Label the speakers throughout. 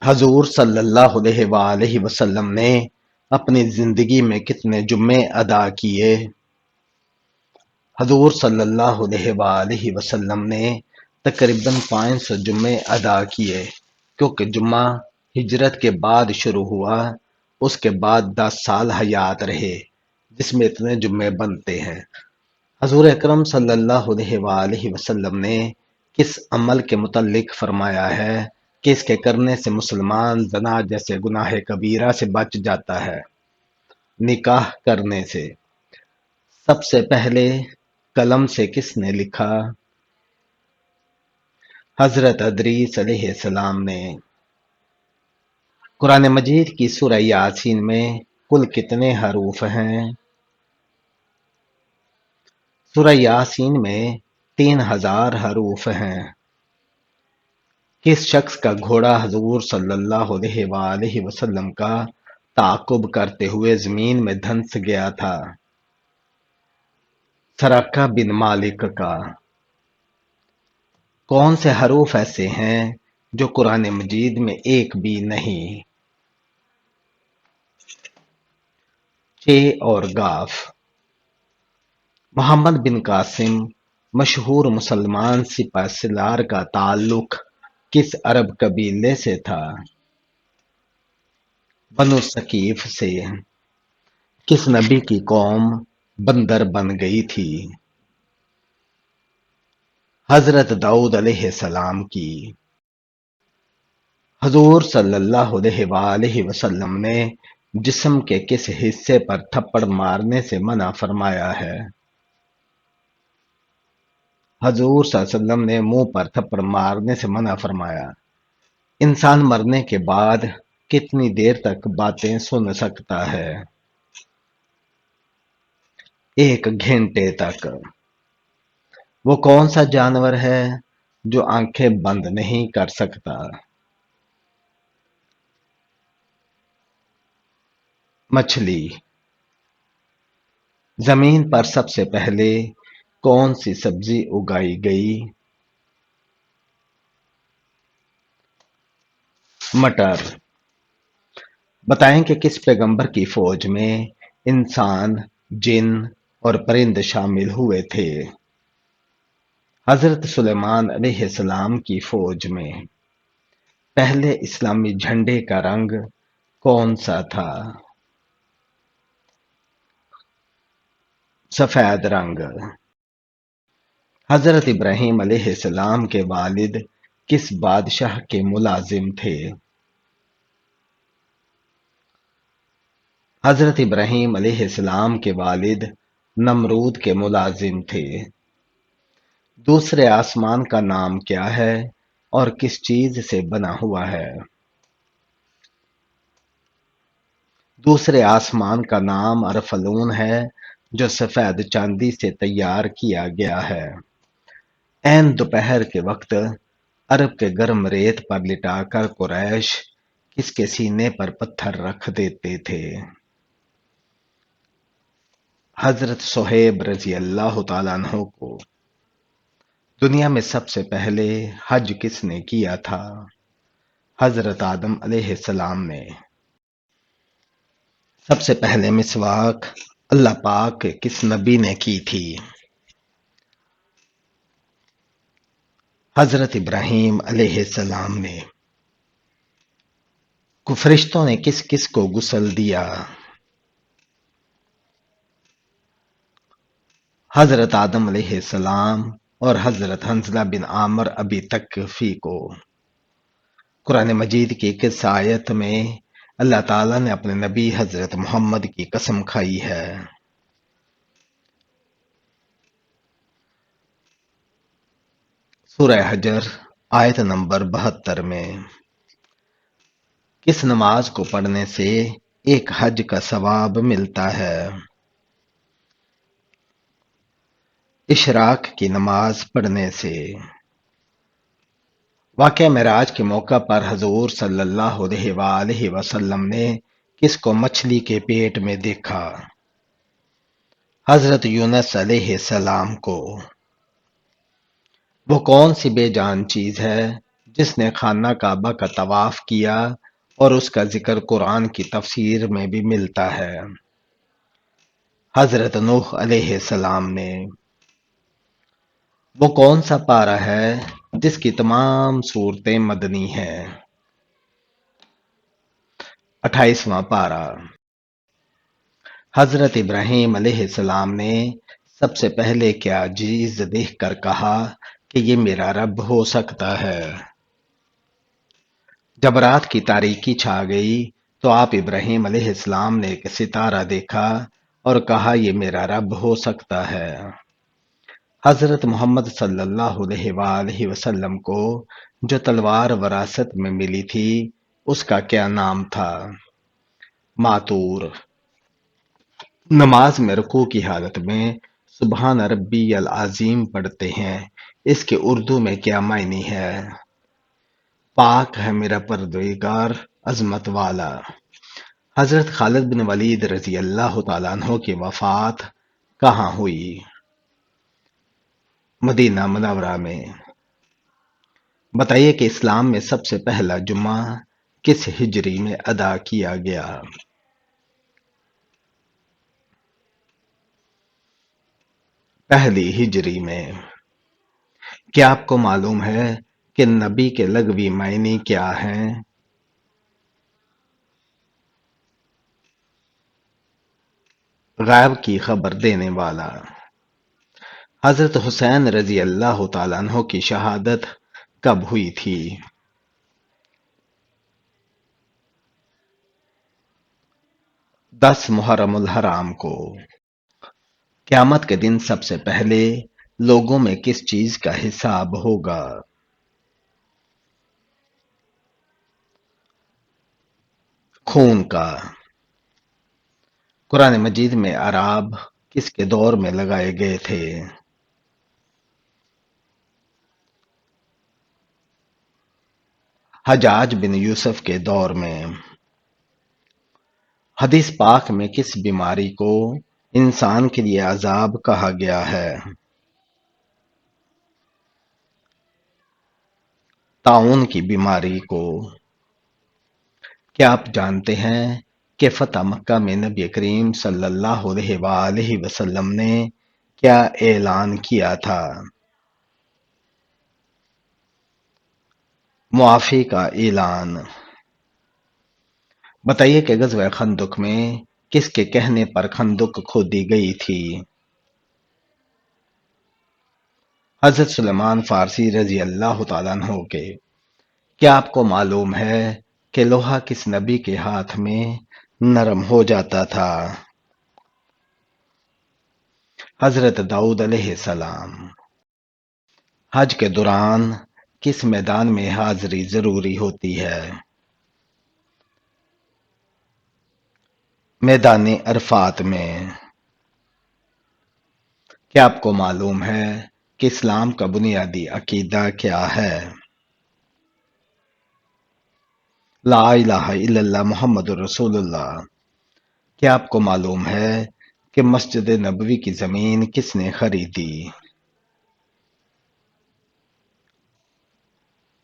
Speaker 1: حضور صلی اللہ علیہ وآلہ وسلم نے اپنی زندگی میں کتنے جمعے ادا کیے؟ حضور صلی اللہ علیہ وآلہ وسلم نے تقریباً 500 جمعے ادا کیے، کیونکہ جمعہ ہجرت کے بعد شروع ہوا، اس کے بعد 10 سال حیات رہے، جس میں اتنے جمعے بنتے ہیں۔ حضور اکرم صلی اللہ علیہ وآلہ وسلم نے کس عمل کے متعلق فرمایا ہے کہ اس کے کرنے سے مسلمان زنا جیسے گناہ کبیرہ سے بچ جاتا ہے؟ نکاح کرنے سے۔ سب سے پہلے قلم سے کس نے لکھا؟ حضرت ادریس علیہ السلام نے۔ قرآن مجید کی سورہ یاسین میں کل کتنے حروف ہیں؟ سورہ یاسین میں 3000 حروف ہیں۔ کس شخص کا گھوڑا حضور صلی اللہ علیہ وآلہ وسلم کا تعاقب کرتے ہوئے زمین میں دھنس گیا تھا؟ سراقہ بن مالک کا۔ کون سے حروف ایسے ہیں جو قرآن مجید میں ایک بھی نہیں؟ چ اور گاف۔ محمد بن قاسم مشہور مسلمان سپہ سالار کا تعلق کس عرب قبیلے سے تھا؟ بنو ثقیف سے۔ کس نبی کی قوم بندر بن گئی تھی؟ حضرت داؤد علیہ السلام کی۔ حضور صلی اللہ علیہ وآلہ وسلم نے جسم کے کس حصے پر تھپڑ مارنے سے منع فرمایا ہے؟ حضور صلی اللہ علیہ وسلم نے منہ پر تھپڑ مارنے سے منع فرمایا۔ انسان مرنے کے بعد کتنی دیر تک باتیں سن سکتا ہے؟ 1 گھنٹے تک۔ وہ کون سا جانور ہے جو آنکھیں بند نہیں کر سکتا؟ مچھلی۔ زمین پر سب سے پہلے کون سی سبزی اگائی گئی؟ مٹر۔ بتائیں کہ کس پیغمبر کی فوج میں انسان، جن اور پرند شامل ہوئے تھے؟ حضرت سلیمان علیہ السلام کی فوج میں۔ پہلے اسلامی جھنڈے کا رنگ کون سا تھا؟ سفید رنگ۔ حضرت ابراہیم علیہ السلام کے والد کس بادشاہ کے ملازم تھے؟ حضرت ابراہیم علیہ السلام کے والد نمرود کے ملازم تھے۔ دوسرے آسمان کا نام کیا ہے اور کس چیز سے بنا ہوا ہے؟ دوسرے آسمان کا نام ارفلون ہے، جو سفید چاندی سے تیار کیا گیا ہے۔ عین دوپہر کے وقت عرب کے گرم ریت پر لٹا کر قریش کس کے سینے پر پتھر رکھ دیتے تھے؟ حضرت صہیب رضی اللہ تعالیٰ عنہ کو۔ دنیا میں سب سے پہلے حج کس نے کیا تھا؟ حضرت آدم علیہ السلام نے۔ سب سے پہلے مسواک اللہ پاک کے کس نبی نے کی تھی؟ حضرت ابراہیم علیہ السلام نے۔ فرشتوں نے کس کس کو غسل دیا؟ حضرت آدم علیہ السلام اور حضرت حنظلہ بن عامر ابی تکفی کو۔ قرآن مجید کی کس آیت میں اللہ تعالیٰ نے اپنے نبی حضرت محمد کی قسم کھائی ہے؟ سورہ حجر آیت نمبر 72 میں۔ کس نماز کو پڑھنے سے ایک حج کا ثواب ملتا ہے؟ اشراق کی نماز پڑھنے سے۔ واقعہ معراج کے موقع پر حضور صلی اللہ علیہ وآلہ وسلم نے کس کو مچھلی کے پیٹ میں دیکھا؟ حضرت یونس علیہ السلام کو۔ وہ کون سی بے جان چیز ہے جس نے خانہ کعبہ کا طواف کیا، اور اس کا ذکر قرآن کی تفسیر میں بھی ملتا ہے۔ حضرت نوح علیہ السلام نے وہ کون سا پارہ ہے جس کی تمام صورتیں مدنی ہیں؟ 28واں پارہ۔ حضرت ابراہیم علیہ السلام نے سب سے پہلے کیا چیز دیکھ کر کہا کہ یہ میرا رب ہو سکتا ہے؟ جب رات کی تاریکی چھا گئی تو آپ ابراہیم علیہ السلام نے ایک ستارہ دیکھا اور کہا یہ میرا رب ہو سکتا ہے۔ حضرت محمد صلی اللہ علیہ وآلہ وسلم کو جو تلوار وراثت میں ملی تھی اس کا کیا نام تھا؟ ماتور۔ نماز میں رکوع کی حالت میں سبحان ربی العظیم پڑھتے ہیں، اس کے اردو میں کیا معنی ہے؟ پاک ہے میرا پروردگار عظمت والا۔ حضرت خالد بن ولید رضی اللہ تعالیٰ عنہ کی وفات کہاں ہوئی؟ مدینہ منورہ میں۔ بتائیے کہ اسلام میں سب سے پہلا جمعہ کس ہجری میں ادا کیا گیا؟ پہلی ہجری میں۔ کیا آپ کو معلوم ہے کہ نبی کے لغوی معنی کیا ہیں؟ غیب کی خبر دینے والا۔ حضرت حسین رضی اللہ تعالیٰ عنہ کی شہادت کب ہوئی تھی؟ 10 محرم الحرام کو۔ قیامت کے دن سب سے پہلے لوگوں میں کس چیز کا حساب ہوگا؟ خون کا۔ قرآن مجید میں اعراب کس کے دور میں لگائے گئے تھے؟ حجاج بن یوسف کے دور میں۔ حدیث پاک میں کس بیماری کو انسان کے لیے عذاب کہا گیا ہے؟ طاعون کی بیماری کو۔ کیا آپ جانتے ہیں کہ فتح مکہ میں نبی کریم صلی اللہ علیہ وآلہ وسلم نے کیا اعلان کیا تھا؟ معافی کا اعلان۔ بتائیے کہ غزوہ خندق میں کس کے کہنے پر خندق کھودی گئی تھی؟ حضرت سلیمان فارسی رضی اللہ تعالیٰ عنہ کے۔ کیا آپ کو معلوم ہے کہ لوہا کس نبی کے ہاتھ میں نرم ہو جاتا تھا؟ حضرت داؤد علیہ السلام۔ حج کے دوران کس میدان میں حاضری ضروری ہوتی ہے؟ میدان عرفات میں۔ کیا آپ کو معلوم ہے کہ اسلام کا بنیادی عقیدہ کیا ہے؟ لا الہ الا اللہ محمد رسول اللہ۔ کیا آپ کو معلوم ہے کہ مسجد نبوی کی زمین کس نے خریدی؟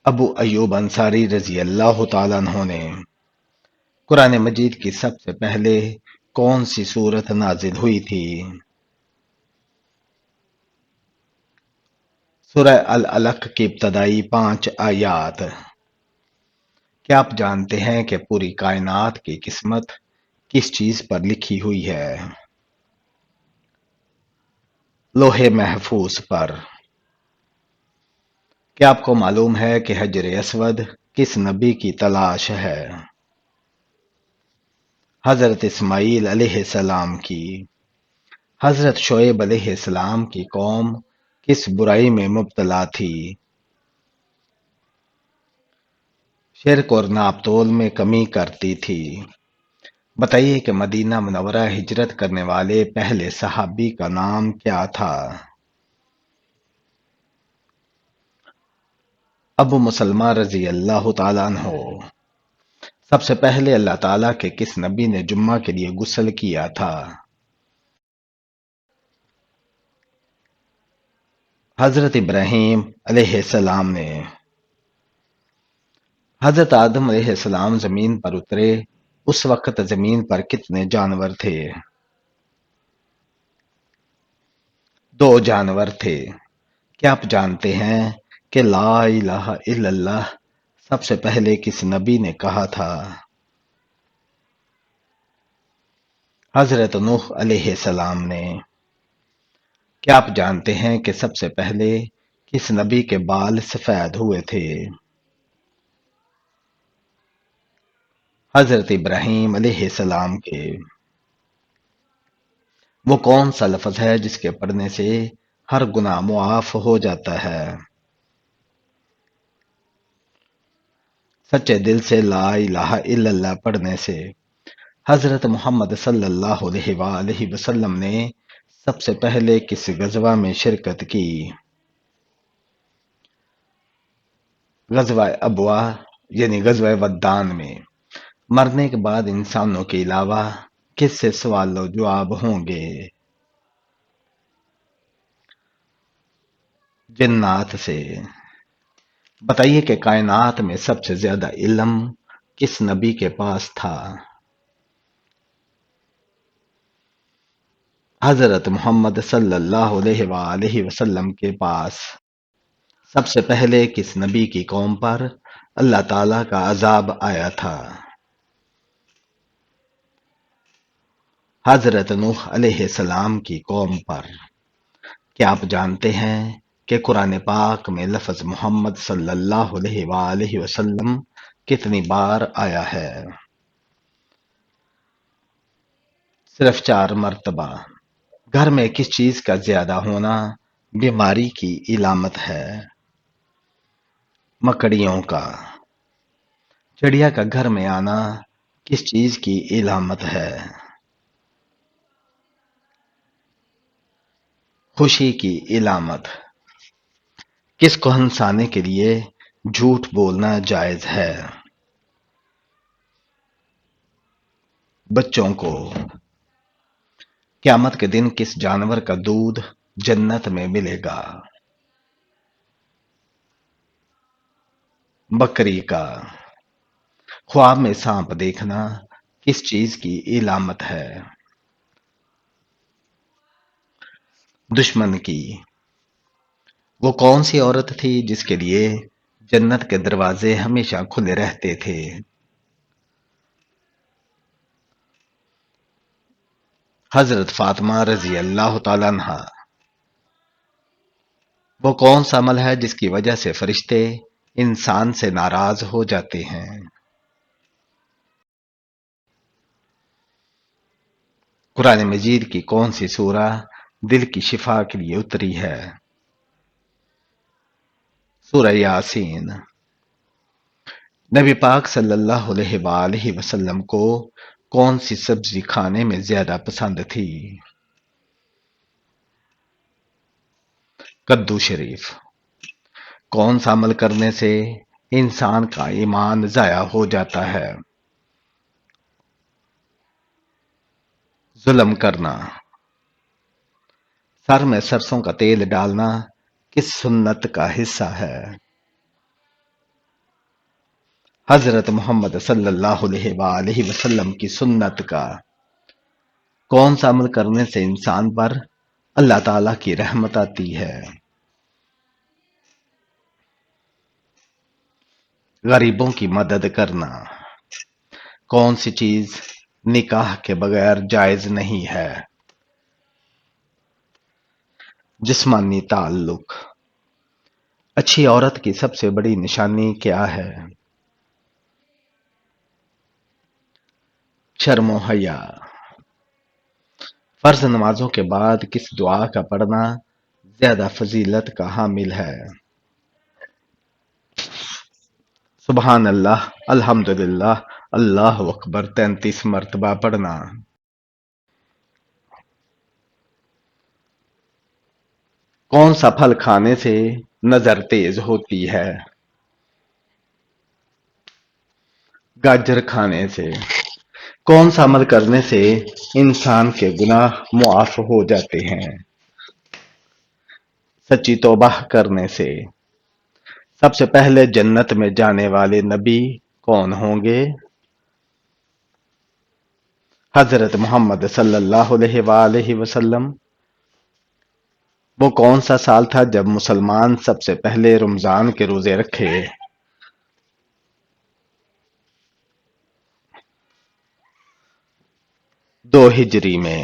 Speaker 1: ابو ایوب انصاری رضی اللہ تعالیٰ عنہ نے۔ قرآن مجید کی سب سے پہلے کون سی سورت نازل ہوئی تھی؟ سورہ العلق کی ابتدائی 5 آیات۔ کیا آپ جانتے ہیں کہ پوری کائنات کی قسمت کس چیز پر لکھی ہوئی ہے؟ لوح محفوظ پر۔ کیا آپ کو معلوم ہے کہ حجر اسود کس نبی کی تلاش ہے؟ حضرت اسماعیل علیہ السلام کی۔ حضرت شعیب علیہ السلام کی قوم کس برائی میں مبتلا تھی؟ شرک اور ناپ تول میں کمی کرتی تھی۔ بتائیے کہ مدینہ منورہ ہجرت کرنے والے پہلے صحابی کا نام کیا تھا؟ ابو مسلمہ رضی اللہ تعالیٰ عنہ۔ سب سے پہلے اللہ تعالیٰ کے کس نبی نے جمعہ کے لیے غسل کیا تھا؟ حضرت ابراہیم علیہ السلام نے۔ حضرت آدم علیہ السلام زمین پر اترے، اس وقت زمین پر کتنے جانور تھے؟ 2 جانور تھے۔ کیا آپ جانتے ہیں کہ لا الہ الا اللہ سب سے پہلے کس نبی نے کہا تھا؟ حضرت نوح علیہ السلام نے۔ کیا آپ جانتے ہیں کہ سب سے پہلے کس نبی کے بال سفید ہوئے تھے؟ حضرت ابراہیم علیہ السلام کے۔ وہ کون سا لفظ ہے جس کے پڑھنے سے ہر گناہ معاف ہو جاتا ہے؟ سچے دل سے لا الہ الا اللہ پڑھنے سے۔ حضرت محمد صلی اللہ علیہ وآلہ وسلم نے سب سے پہلے کس غزوہ میں شرکت کی؟ غزوہ ابوا یعنی غزوہ ودان میں۔ مرنے کے بعد انسانوں کے علاوہ کس سے سوال و جواب ہوں گے؟ جنات سے۔ بتائیے کہ کائنات میں سب سے زیادہ علم کس نبی کے پاس تھا؟ حضرت محمد صلی اللہ علیہ وآلہ وسلم کے پاس۔ سب سے پہلے کس نبی کی قوم پر اللہ تعالیٰ کا عذاب آیا تھا؟ حضرت نوح علیہ السلام کی قوم پر۔ کیا آپ جانتے ہیں کہ قرآن پاک میں لفظ محمد صلی اللہ علیہ وآلہ وسلم کتنی بار آیا ہے؟ صرف 4 مرتبہ۔ گھر میں کس چیز کا زیادہ ہونا بیماری کی علامت ہے؟ مکڑیوں کا۔ چڑیا کا گھر میں آنا کس چیز کی علامت ہے؟ خوشی کی علامت۔ کس کو ہنسانے کے لیے جھوٹ بولنا جائز ہے؟ بچوں کو۔ قیامت کے دن کس جانور کا دودھ جنت میں ملے گا؟ بکری کا۔ خواب میں سانپ دیکھنا کس چیز کی علامت ہے؟ دشمن کی۔ وہ کون سی عورت تھی جس کے لیے جنت کے دروازے ہمیشہ کھلے رہتے تھے؟ حضرت فاطمہ رضی اللہ تعالیٰ عنہا۔ وہ کون سا عمل ہے جس کی وجہ سے فرشتے انسان سے ناراض ہو جاتے ہیں؟ قرآن مجید کی کون سی سورہ دل کی شفا کے لیے اتری ہے؟ سورہ یاسین۔ نبی پاک صلی اللہ علیہ وآلہ وسلم کو کون سی سبزی کھانے میں زیادہ پسند تھی؟ کدو شریف۔ کون سا عمل کرنے سے انسان کا ایمان ضائع ہو جاتا ہے؟ ظلم کرنا۔ سر میں سرسوں کا تیل ڈالنا کس سنت کا حصہ ہے؟ حضرت محمد صلی اللہ علیہ وآلہ وسلم کی سنت کا۔ کون سا عمل کرنے سے انسان پر اللہ تعالیٰ کی رحمت آتی ہے؟ غریبوں کی مدد کرنا۔ کون سی چیز نکاح کے بغیر جائز نہیں ہے؟ جسمانی تعلق۔ اچھی عورت کی سب سے بڑی نشانی کیا ہے؟ شرم و حیا۔ فرض نمازوں کے بعد کس دعا کا پڑھنا زیادہ فضیلت کا حامل ہے؟ سبحان اللہ، الحمدللہ، اللہ اکبر 33 مرتبہ پڑھنا۔ کون سا پھل کھانے سے نظر تیز ہوتی ہے؟ گاجر کھانے سے۔ کون سا عمل کرنے سے انسان کے گناہ معاف ہو جاتے ہیں؟ سچی توبہ کرنے سے۔ سب سے پہلے جنت میں جانے والے نبی کون ہوں گے؟ حضرت محمد صلی اللہ علیہ وآلہ وسلم۔ وہ کون سا سال تھا جب مسلمان سب سے پہلے رمضان کے روزے رکھے؟ 2 ہجری میں۔